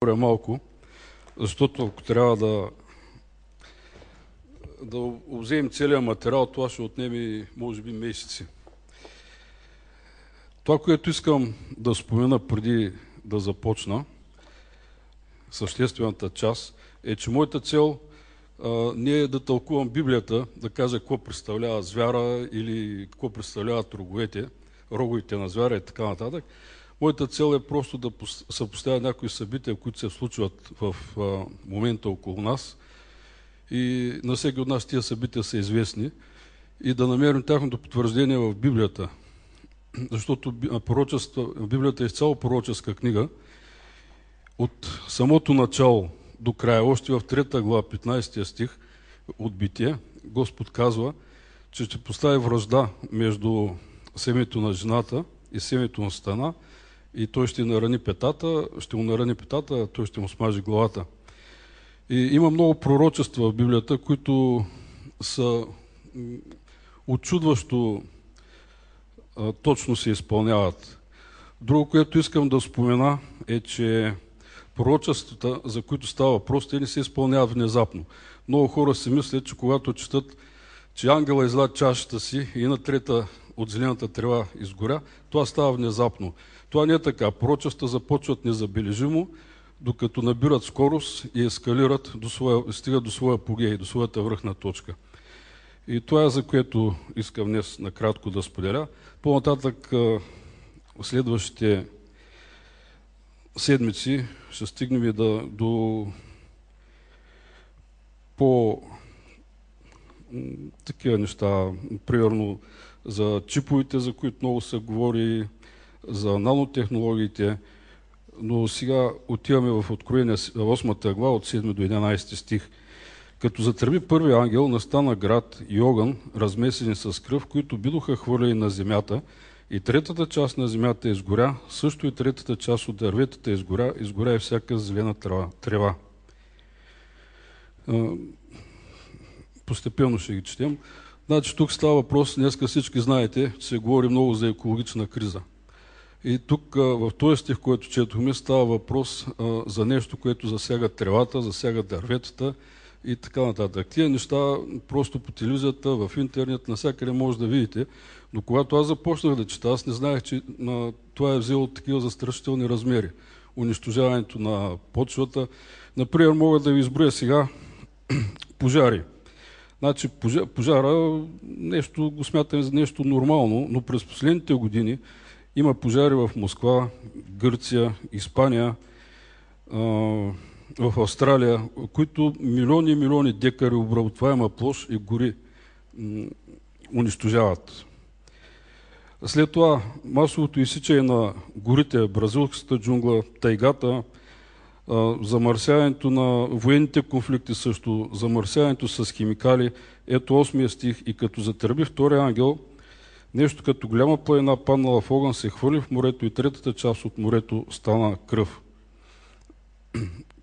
говоря малко, защото ако трябва да обземем целият материал, това ще отнеме може би месеци. Това, което искам да спомена преди да започна, съществената част, е, че моята цел не е да тълкувам Библията, да кажа какво представлява звяра или какво представляват роговете на звяра и така нататък. Моята цел е просто да съпоставя някои събития, които се случват в момента около нас, и на всеки от нас тия събития са известни, и да намерим тяхното потвърждение в Библията. Защото Библията е изцяло пророческа книга. От самото начало до края, още в 3 глава, 15 стих от Битие, Господ казва, че ще постави вражда между семето на жената и семето на стана, и той ще му нарани петата, а той ще му смажи главата. И има много пророчества в Библията, които са учудващо точно се изпълняват. Друго, което искам да спомена, е, че пророчествата, за които става въпрос, те не се изпълняват внезапно. Много хора си мислят, че когато четат, че ангела изля чашата си и на трета от зелената трева изгоря, това става внезапно. Това не е така. Пророчества започват незабележимо, докато набират скорост и ескалират, стигат до своя апогей, до своята връхна точка. И това е, за което искам днес накратко да споделя. По-нататък, следващите седмици, ще стигнем и до такива неща, примерно за чиповете, за които много се говори, за нанотехнологиите, но сега отиваме в Откровение 8 глава от 7 до 11 стих. Като затръби първия ангел, настана град и огън, размесени с кръв, които бидоха хвърлени на земята, и третата част на земята изгоря, също и третата част от дърветата изгоря и всяка зелена трева. Постепенно ще ги четем. Значи тук става въпрос, днеска всички знаете, че се говори много за екологична криза. И тук в този стих, който четохме, става въпрос за нещо, което засяга тревата, засяга дърветата и така нататък. Тия неща просто по телевизията, в интернет, навсякъде може да видите. Но когато аз започнах да чета, аз не знаех, че това е взело такива застрашителни размери. Унищожаването на почвата. Например, мога да ви изброя сега пожари. Значи пожара го смятаме за нещо нормално, но през последните години има пожари в Москва, Гърция, Испания, в Австралия, които милиони и милиони декари обработваема площ и гори унищожават. След това масовото изсичане на горите, бразилската джунгла, тайгата, замърсяването на военните конфликти също, замърсяването с химикали. Ето 8 стих. И като затръби втория ангел, нещо като голяма планина паднала в огън се хвърли в морето и третата част от морето стана кръв.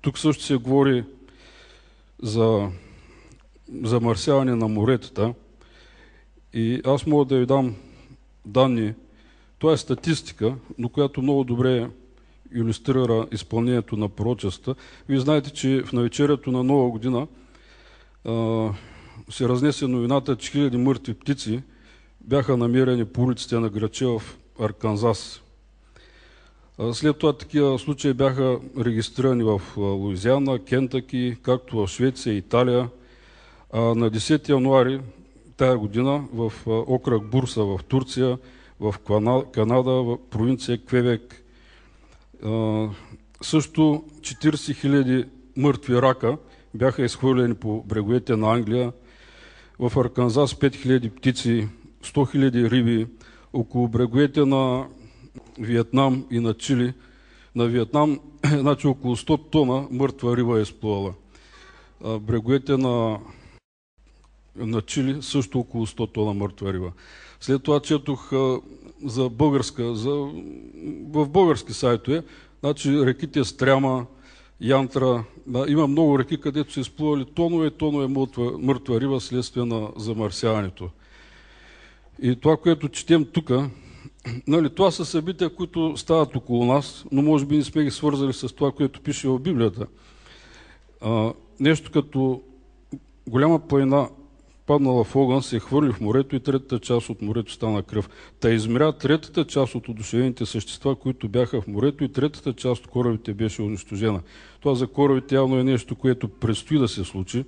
Тук също се говори за замърсяване на моретата и аз мога да ви дам данни. Това е статистика, но която много добре илюстрира изпълнението на пророчествата. Вие знаете, че в навечерието на Нова година се разнесе новината, че хиляди мъртви птици бяха намерени по улиците на градче в Арканзас. След това такива случаи бяха регистрирани в Луизиана, Кентъки, както в Швеция и Италия. На 10 януари тая година в окръг Бурса в Турция, в Канада, в провинция Квебек, също 40 000 мъртви рака бяха изхвърлени по бреговете на Англия. В Арканзас 5000 птици, 100 000 риби, около бреговете на Виетнам и на Чили. На Виетнам, значи около 100 тона мъртва риба е изплувала. Бреговете на Чили също около 100 тона мъртва риба. След това четох в български сайтове, значи реките Стряма, Янтра, има много реки, където са изплували тонове и тонове мъртва риба следствие на замърсяването. И това, което четем тук, Нали, това са събития, които стават около нас, но може би не сме ги свързали с това, което пише в Библията. Нещо като голяма планина паднала в огън, се хвърли в морето и третата част от морето стана кръв. Та измря третата част от одушевените същества, които бяха в морето, и третата част от корабите беше унищожена. Това за корабите явно е нещо, което предстои да се случи.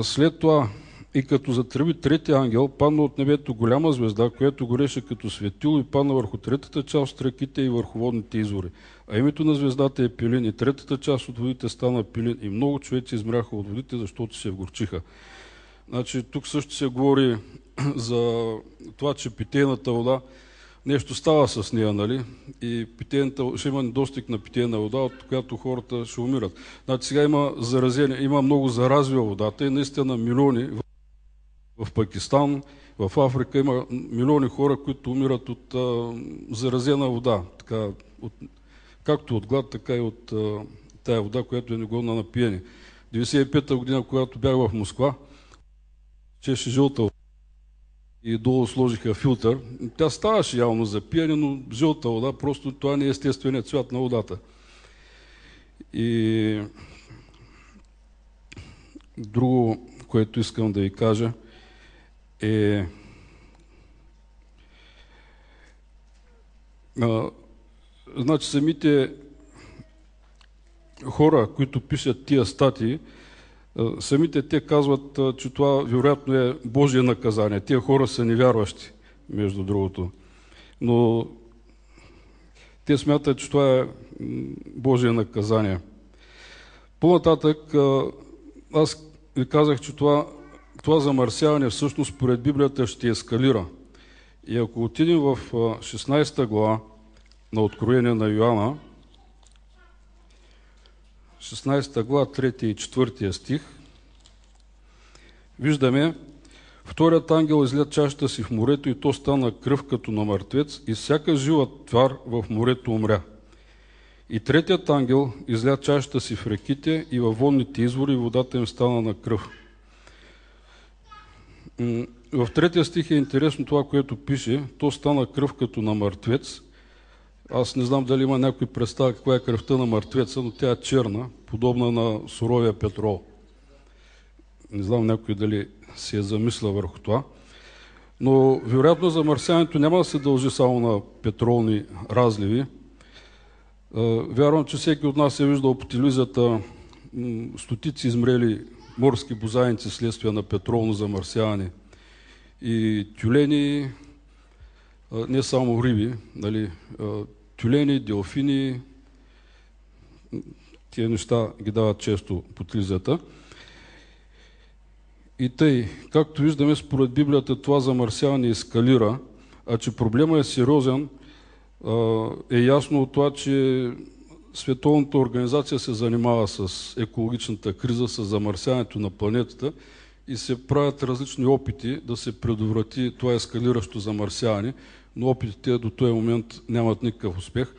След това и като затръби третия ангел, падна от небето голяма звезда, която гореше като светило и падна върху третата част от реките и върху водните извори. А името на звездата е Пилин, и третата част от водите стана Пилин, и много човеци измряха от водите, защото се вгорчиха. Значи, тук също се говори за това, че питейната вода, нещо става с нея, нали? И ще има недостиг на питейна вода, от която хората ще умират. Значи, сега има заразение, има много заразви във водата и наистина милиони в Пакистан, в Африка има милиони хора, които умират от заразена вода. Така, както от глад, така и от тая вода, която е негодна на пиене. 95-та година, когато бях в Москва, чеше жълта и долу сложиха филтър. Тя ставаше явно за пиене, но жълта вода, просто това не е естественият цвят на водата. И друго, което искам да ви кажа, значи самите хора, които пишат тия статии, самите те казват, че това вероятно е Божие наказание. Тия хора са невярващи, между другото. Но те смятат, че това е Божие наказание. По-нататък аз ви казах, че това замърсяване всъщност според Библията ще ескалира. И ако отидем в 16 глава на Откровение на Йоанна, 16 глава, 3 и 4 стих, виждаме: вторият ангел изля чашата си в морето и то стана кръв като на мъртвец и всяка жива твар в морето умря. И третият ангел изля чашата си в реките и във водните извори и водата им стана на кръв. В третия стих е интересно това, което пише: то стана кръв като на мъртвец. Аз не знам дали има някой представа каква е кръвта на мъртвеца, но тя е черна, подобна на суровия петрол. Не знам някой дали се е замисля върху това. Но вероятно замърсяването няма да се дължи само на петролни разливи. Вярвам, че всеки от нас е виждал по телевизията стотици измрели морски бозайници следствие на петролно замърсяване. И тюлени, не само риби, нали, тюлени, делфини, тия неща ги дават често по телевизията. И тъй, както виждаме, според Библията това замърсяване ескалира, а че проблема е сериозен, е ясно от това, че Световната организация се занимава с екологичната криза, с замърсяването на планетата и се правят различни опити да се предотврати това ескалиращо замърсяване, но опитите до този момент нямат никакъв успех,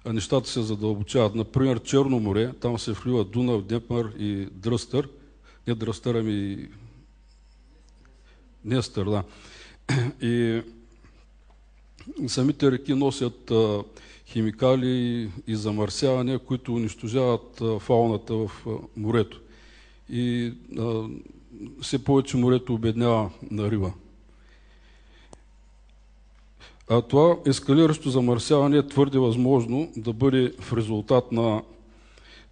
а нещата се задълбочават. Например, Черно море, там се влива Дунав, Днепър и Дръстър, не Дръстър, ами Нестър, да. И самите реки носят химикали и замърсявания, които унищожават фауната в морето. И все повече морето обеднява на риба. А това ескалиращо замърсяване е твърде възможно да бъде в резултат на,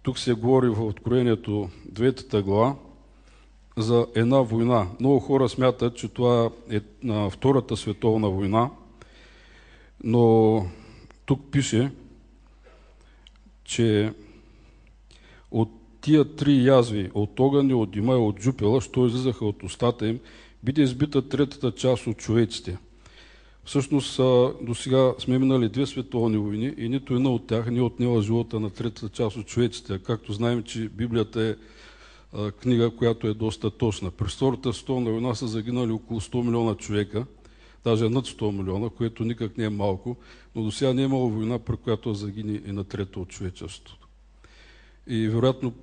тук се говори в Откровението 9 глава, за една война. Много хора смятат, че това е Втората световна война, но тук пише, че от тия три язви, от огъня, от дима и от жупела, що излизаха от устата им, биде избита третата част от човеците. Всъщност, до сега сме минали 2 световни войни и нито една от тях не отнела живота на третата част от човеците. Както знаем, че Библията е книга, която е доста точна. През Втората световна война са загинали около 100 милиона човека, даже над 100 милиона, което никак не е малко, но до сега не е имало война, при която загини и на трета от човечеството. И вероятно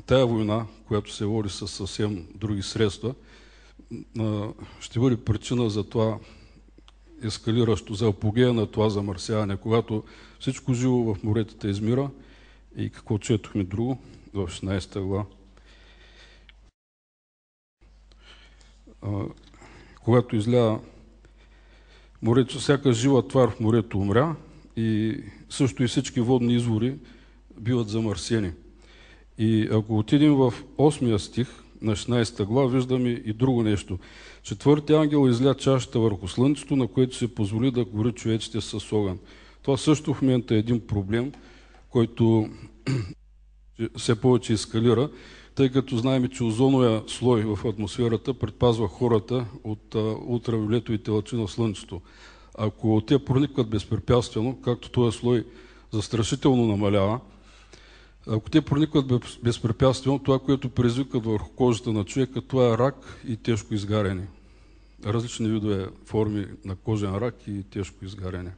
тая война, която се води със съвсем други средства, ще бъде причина за това ескалиращо, за апогея на това замърсяване, когато всичко живо в моретата измира. И какво четохме друго в 16 глава? Когато изля морето, всяка жива твар в морето умря и също и всички водни извори биват замърсени. И ако отидем в 8 стих на 16 глава, виждаме и друго нещо. Четвъртият ангел изля чашата върху слънцето, на което се позволи да гори човеците с огън. Това също в момента е един проблем, който все повече ескалира, тъй като знаем, че озоновия слой в атмосферата предпазва хората от ултравиолетовите лъчи на слънцето. Ако те проникват безпрепятствено, както този слой застрашително намалява, ако те проникват безпрепятствено, това, което предизвикат върху кожата на човека, това е рак и тежко изгаряне. Различни видове форми на кожен рак и тежко изгаряне.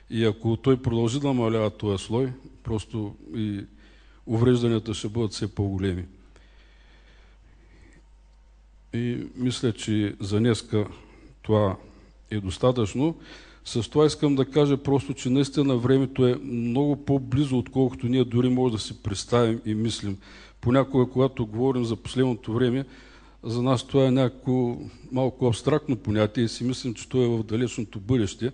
И ако той продължи да намалява този слой, просто и уврежданията ще бъдат все по-големи. И мисля, че за днеска това е достатъчно. С това искам да кажа просто, че наистина времето е много по-близо, отколкото ние дори може да си представим и мислим. Понякога, когато говорим за последното време, за нас това е някакво малко абстрактно понятие и си мислим, че то е в далечното бъдеще,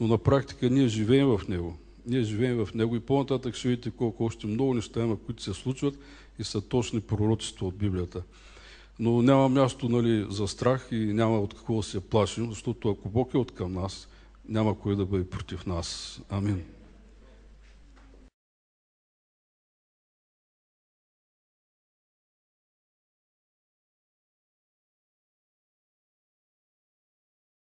но на практика ние живеем в него. Ние живеем в него и по-нататък ще видите колко още много неща има, които се случват и са точни пророцтва от Библията. Но няма място, за страх и няма от какво да се плашим, защото ако Бог е от към нас, няма кой да бъде против нас. Амин.